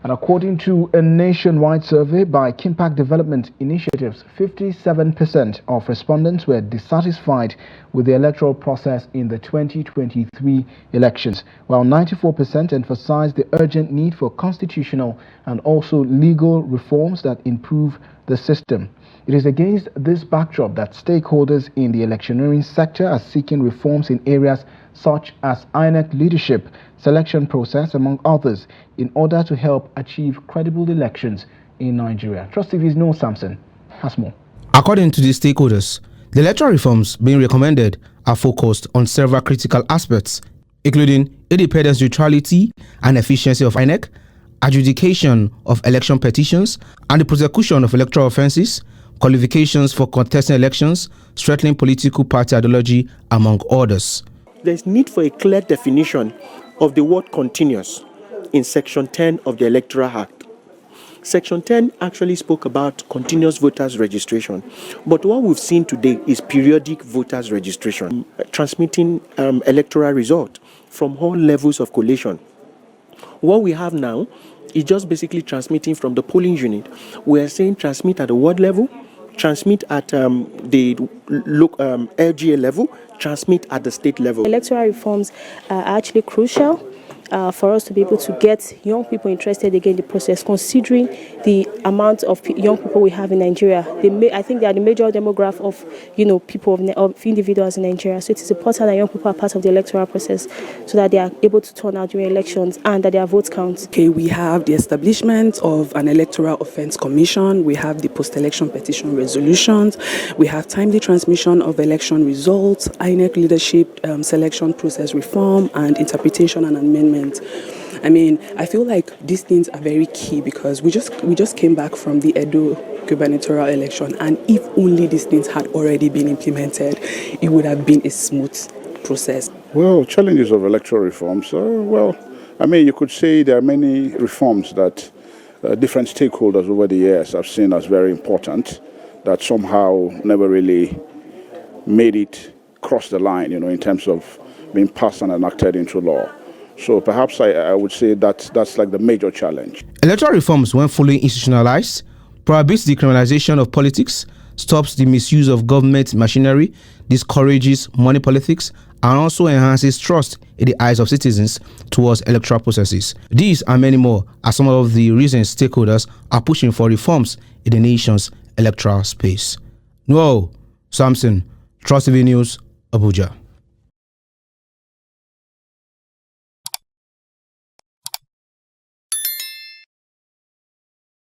And according to a nationwide survey by Kimpact Development Initiative, 57% of respondents were dissatisfied with the electoral process in the 2023 elections, while 94% emphasized the urgent need for constitutional and also legal reforms that improve the system. It is against this backdrop that stakeholders in the electioneering sector are seeking reforms in areas such as INEC Leadership Selection Process, among others, in order to help achieve credible elections in Nigeria. Trust TV's Noel Samson has more. According to the stakeholders, the electoral reforms being recommended are focused on several critical aspects, including independence, neutrality, and efficiency of INEC, adjudication of election petitions, and the prosecution of electoral offences, qualifications for contesting elections, strengthening political party ideology, among others. There's need for a clear definition of the word continuous in Section 10 of the Electoral Act. Section 10 actually spoke about continuous voters registration, but what we've seen today is periodic voters registration, transmitting electoral result from all levels of collation. What we have now is just basically transmitting from the polling unit. We are saying transmit at the ward level, transmit at the LGA level, transmit at the state level. Electoral reforms are actually crucial for us to be able to get young people interested again in the process, considering the amount of young people we have in Nigeria. I think they are the major demographic of people of individuals in Nigeria. So it is important that young people are part of the electoral process so that they are able to turn out during elections and that their votes count. Okay, we have the establishment of an electoral offence commission. We have the post-election petition resolutions. We have timely transmission of election results, INEC leadership selection process reform, and interpretation and amendment. I mean, I feel like these things are very key because we just came back from the Edo gubernatorial election, and if only these things had already been implemented, it would have been a smooth process. Well, challenges of electoral reforms. You could say there are many reforms that different stakeholders over the years have seen as very important that somehow never really made it cross the line, in terms of being passed and enacted into law. So perhaps I would say that's like the major challenge. Electoral reforms, when fully institutionalized, prohibits the criminalization of politics, stops the misuse of government machinery, discourages money politics, and also enhances trust in the eyes of citizens towards electoral processes. These and many more are some of the reasons stakeholders are pushing for reforms in the nation's electoral space. Noel Samson, Trust TV News, Abuja.